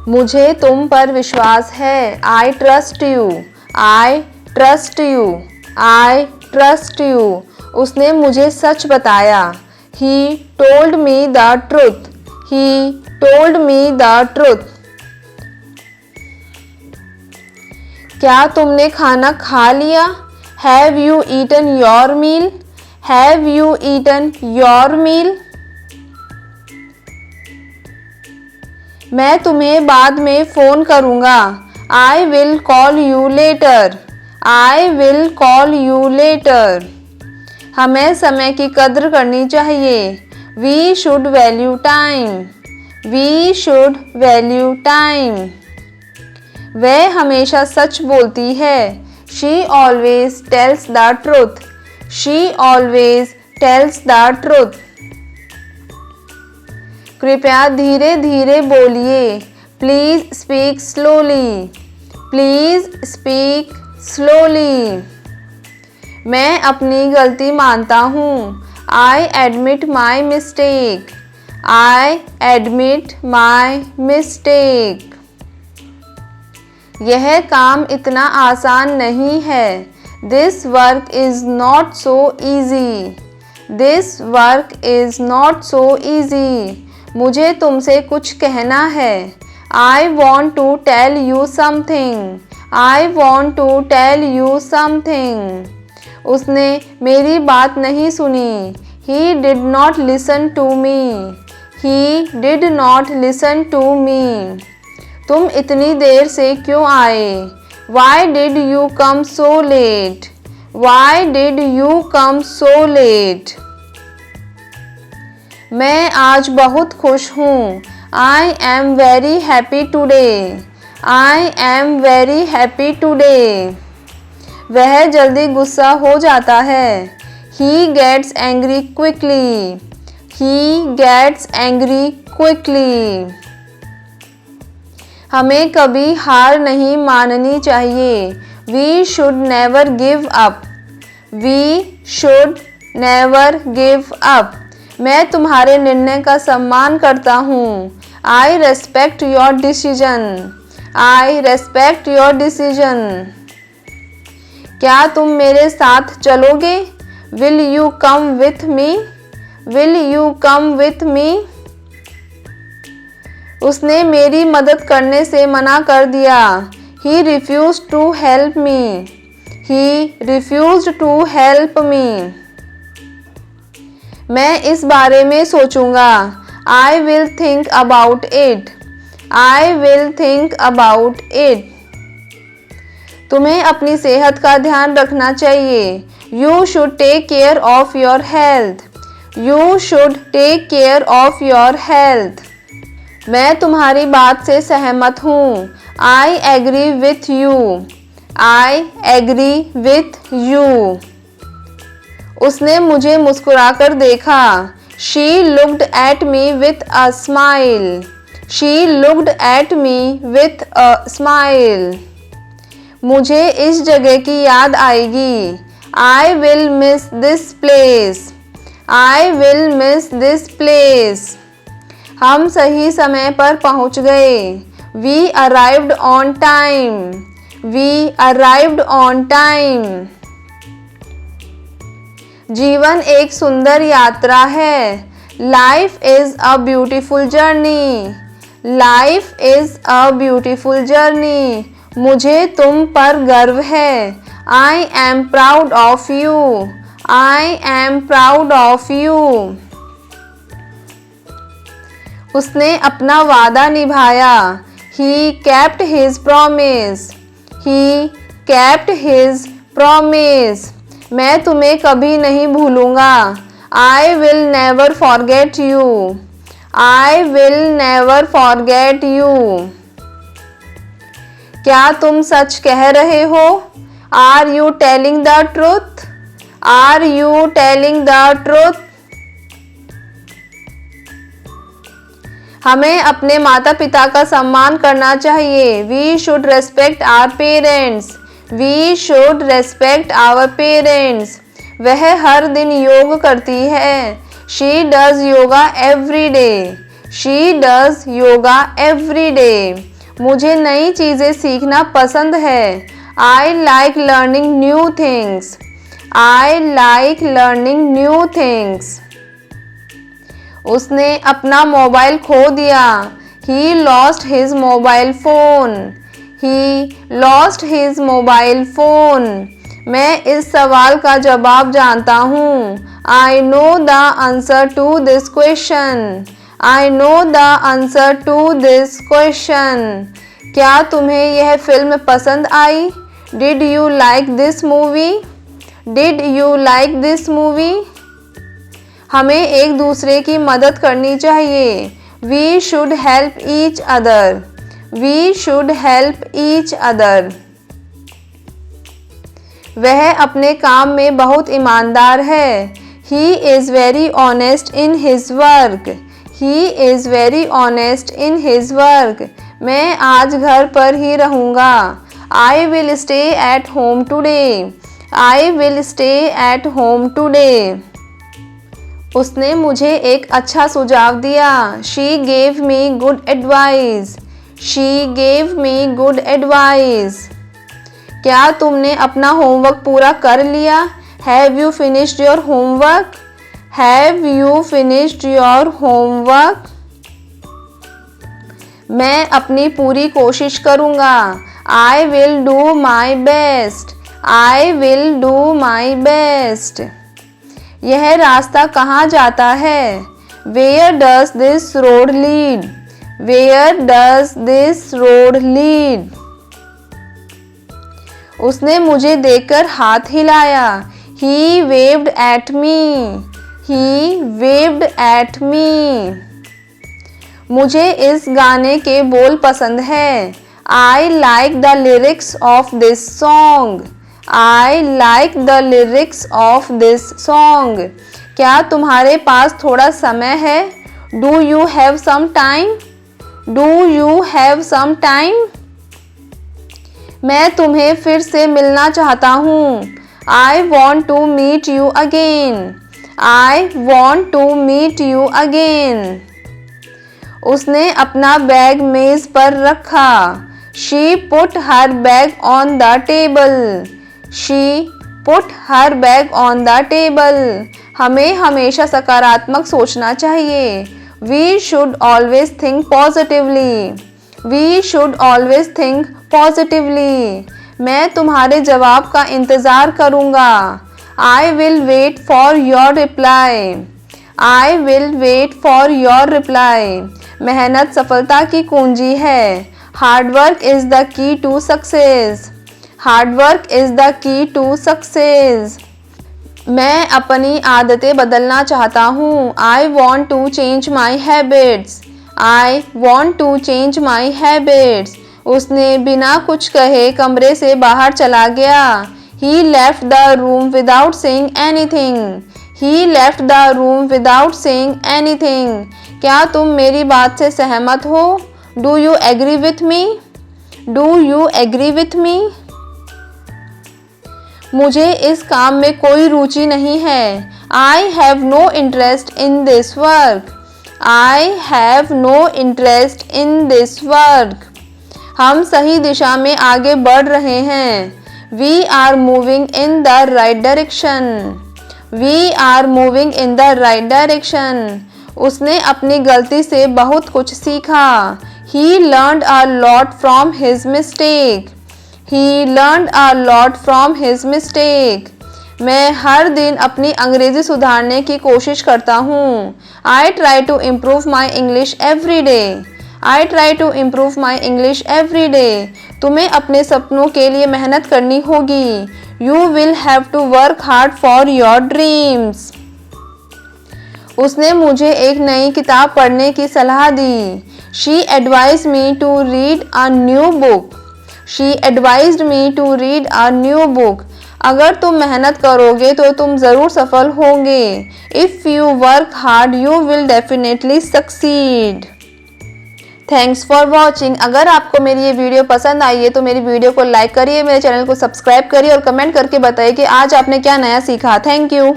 मुझे तुम पर विश्वास है। I trust you. I trust you. I trust you. उसने मुझे सच बताया। He told me the truth. He told me the truth. क्या तुमने खाना खा लिया? Have you eaten your meal? Have you eaten your meal? मैं तुम्हें बाद में फ़ोन करूँगा। I will call you later. I will call you later. हमें समय की कद्र करनी चाहिए। We should value time. We should value time. वह हमेशा सच बोलती है। She always tells the truth. She always tells the truth. कृपया धीरे धीरे बोलिए। Please speak slowly. Please speak slowly. मैं अपनी गलती मानता हूँ। I admit my mistake. I admit my mistake. यह काम इतना आसान नहीं है। This work is not so easy. This work is not so easy. मुझे तुमसे कुछ कहना है। I want to tell you something. I want to tell you something. उसने मेरी बात नहीं सुनी। He did not listen to me. He did not listen to me. तुम इतनी देर से क्यों आए? Why did you come so late? Why did you come so late? मैं आज बहुत खुश हूँ। I am very happy today. I am very happy today. वह जल्दी गुस्सा हो जाता है। He gets angry quickly. He gets angry quickly. हमें कभी हार नहीं माननी चाहिए। We should never give up. We should never give up. मैं तुम्हारे निर्णय का सम्मान करता हूँ। I respect your decision. I respect your decision. क्या तुम मेरे साथ चलोगे? Will you come with me? Will you come with me? उसने मेरी मदद करने से मना कर दिया। He refuse to help me. He refuse to help me. मैं इस बारे में सोचूंगा। I will think about it. I will think about it. तुम्हें अपनी सेहत का ध्यान रखना चाहिए। You should take care of your health. You should take care of your health. मैं तुम्हारी बात से सहमत हूँ। I agree with you. I agree with you. उसने मुझे मुस्कुराकर देखा। She looked at me with a smile. She looked at me with a smile. मुझे इस जगह की याद आएगी। I will miss this place. I will miss this place. हम सही समय पर पहुंच गए। We arrived on time. We arrived on time. जीवन एक सुंदर यात्रा है। Life is a beautiful journey. Life is a beautiful journey. मुझे तुम पर गर्व है। I am proud of you. I am proud of you. उसने अपना वादा निभाया। He kept his promise. He kept his promise. मैं तुम्हें कभी नहीं भूलूंगा। I will never forget you. I will never forget you. क्या तुम सच कह रहे हो? Are you telling the truth? Are you telling the truth? हमें अपने माता पिता का सम्मान करना चाहिए। We should respect our parents. We should respect our parents. वह हर दिन योग करती है। She does yoga every day. She does yoga every day. मुझे नई चीज़ें सीखना पसंद है। I like learning new things. I like learning new things. उसने अपना मोबाइल खो दिया। He lost his mobile phone. He lost his mobile phone. मैं इस सवाल का जवाब जानता हूँ। I know the answer to this question. I know the answer to this question. क्या तुम्हें यह फिल्म पसंद आई? Did you like this movie? Did you like this movie? हमें एक दूसरे की मदद करनी चाहिए। We should help each other. We should help each other. वह अपने काम में बहुत ईमानदार है। He is very honest in his work. He is very honest in his work. मैं आज घर पर ही रहूँगा। I will stay at home today. I will stay at home today. उसने मुझे एक अच्छा सुझाव दिया। She gave me good advice. She gave me good advice. क्या तुमने अपना होमवर्क पूरा कर लिया? Have you finished your homework? Have you finished your homework? मैं अपनी पूरी कोशिश करूँगा। I will do my best. I will do my best. यह रास्ता कहाँ जाता है? Where does this road lead? Where does this road lead? उसने मुझे देखकर हाथ हिलाया। He waved at me. He waved at me. मुझे इस गाने के बोल पसंद है। I like the lyrics of this song. I like the lyrics of this song. क्या तुम्हारे पास थोड़ा समय है? Do you have some time? Do you have some time? मैं तुम्हें फिर से मिलना चाहता हूँ। I want to meet you again. I want to meet you again. उसने अपना बैग मेज पर रखा। She put her bag on the table. She put her bag on the table. हमें हमेशा सकारात्मक सोचना चाहिए। We should always think positively. We should always think positively. मैं तुम्हारे जवाब का इंतज़ार करूँगा। I will wait for your reply. I will wait for your reply. मेहनत सफलता की कुंजी है। Hard work is the key to success. Hard work is the key to success. मैं अपनी आदतें बदलना चाहता हूँ। I want to change my habits. I want to change my habits. उसने बिना कुछ कहे कमरे से बाहर चला गया। He left the room without saying anything. He left the room without saying anything. क्या तुम मेरी बात से सहमत हो? Do you agree with me? Do you agree with me? मुझे इस काम में कोई रुचि नहीं है। I have no interest in this work. I have no interest in this work. हम सही दिशा में आगे बढ़ रहे हैं। We are moving in the right direction. We are moving in the right direction. उसने अपनी गलती से बहुत कुछ सीखा। He learned a lot from his mistake. He learned a lot from his mistake. मैं हर दिन अपनी अंग्रेज़ी सुधारने की कोशिश करता हूँ। I try to improve my English every day. I try to improve my English every day. तुम्हें अपने सपनों के लिए मेहनत करनी होगी। You will have to work hard for your dreams. उसने मुझे एक नई किताब पढ़ने की सलाह दी। She advised me to read a new book. She advised me to read a new book. अगर तुम मेहनत करोगे तो तुम ज़रूर सफल होंगे। If you work hard, you will definitely succeed. Thanks for watching. अगर आपको मेरी ये वीडियो पसंद आई है तो मेरी वीडियो को लाइक करिए, मेरे चैनल को सब्सक्राइब करिए और कमेंट करके बताइए कि आज आपने क्या नया सीखा। Thank you.